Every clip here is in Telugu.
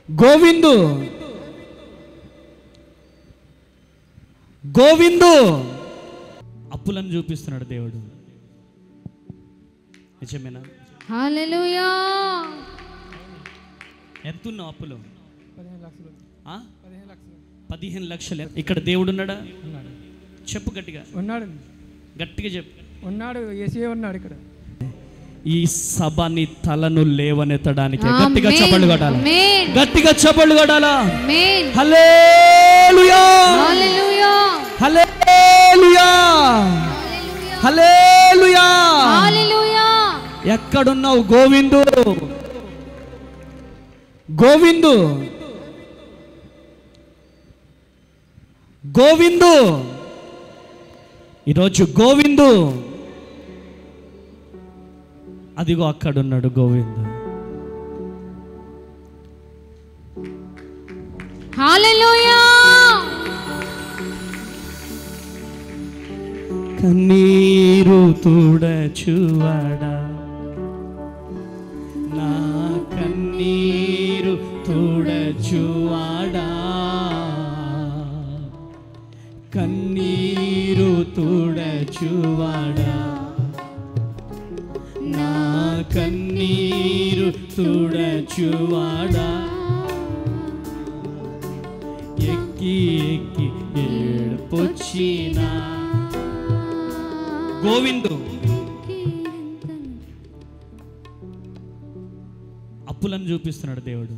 గోవిందు గోవిందు అప్పులను చూపిస్తున్నాడు దేవుడు. నిజమేనా? హల్లెలూయా. ఎంతున్నావు అప్పులు? 15 లక్షలు. ఇక్కడ దేవుడు ఉన్నాడా? చెప్పు గట్టిగా. ఉన్నాడు. గట్టిగా చెప్పు. ఉన్నాడు. యేసయ్య ఉన్నాడు ఇక్కడ. ఈ సభని తలను లేవనెత్తడానికి గట్టిగా చప్పట్లు కొట్టాలి. గట్టిగా చప్పట్లు కొట్టాలా? హల్లెలూయా హల్లెలూయా హల్లెలూయా హల్లెలూయా హల్లెలూయా. ఎక్కడున్నావు గోవిందు? గోవిందు గోవిందు ఈరోజు గోవిందు అదిగో అక్కడున్నాడు గోవిందు. హల్లెలూయా. కన్నీరు తుడచువాడా, నా కన్నీరు తుడచువాడా, కన్నీరు తుడచువాడా, నా కన్నీరు తుడచువాడా, ఎక్కి ఎక్కి ఏడుపొచ్చినా గోవిందు. అప్పులను చూపిస్తున్నాడు దేవుడు.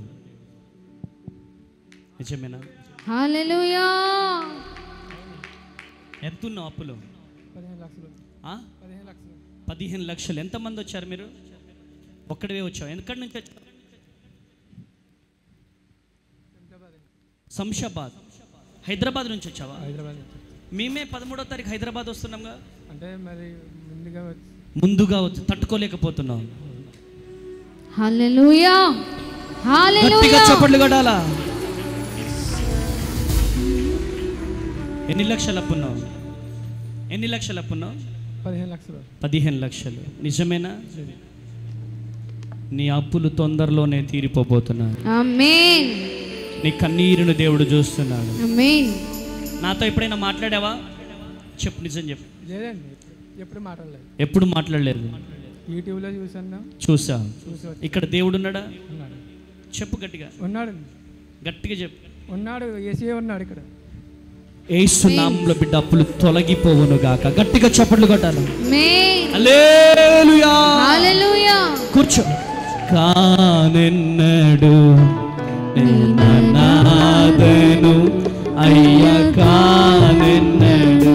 నిజమేనా? హల్లెలూయా. ఎంతున్నావు అప్పులు? 15 లక్షలు. 15 లక్షలు. ఎంతమంది వచ్చారు మీరు? ఒక్కడివే వచ్చావు. ఎక్కడి నుంచి వచ్చావు? శంషాబాద్. హైదరాబాద్ నుంచి వచ్చావా? హైదరాబాద్. మేమే 13వ తారీఖు హైదరాబాద్ వస్తున్నాంగా. అంటే మరి ముందుగా వచ్చి తట్టుకోలేకపోతున్నాం. హల్లెలూయా హల్లెలూయా. గట్టిగా చప్పట్లు కొట్టాలా? ఎన్ని లక్షలు అప్పున్నావు? ఎన్ని లక్షలు అప్పున్నావు? 15 లక్షలు. 15 లక్షలు. నిజమేనా? నీ అప్పులు తొందరలోనే తీరిపోబోతున్నాయి. ఆమేన్. నీ కన్నీరును దేవుడు చూస్తున్నాడు. ఆమేన్. నాతో ఎప్పుడైనా మాట్లాడావా? చెప్పు, నిజం చెప్పు. లేదండి, ఎప్పుడు మాట్లాడలేదు. ఎప్పుడు మాట్లాడలేదు? యూట్యూబ్లో చూసాను. చూసా. ఇక్కడ దేవుడు ఉన్నాడా? ఉన్నాడు. చెప్పు గట్టిగా. ఉన్నాడు. గట్టిగా చెప్పు. ఉన్నాడు. యేసయ్య ఉన్నాడు ఇక్కడ. యేసు నామములో బిడ్డ అప్పులు తొలగిపోవును గాక. గట్టిగా చప్పట్లు కొట్టాలి. ఆమేన్. హల్లెలూయా హల్లెలూయా. కూర్చో. కానెన్నడు నిన్ననాదను అయ్య, కానెన్నడు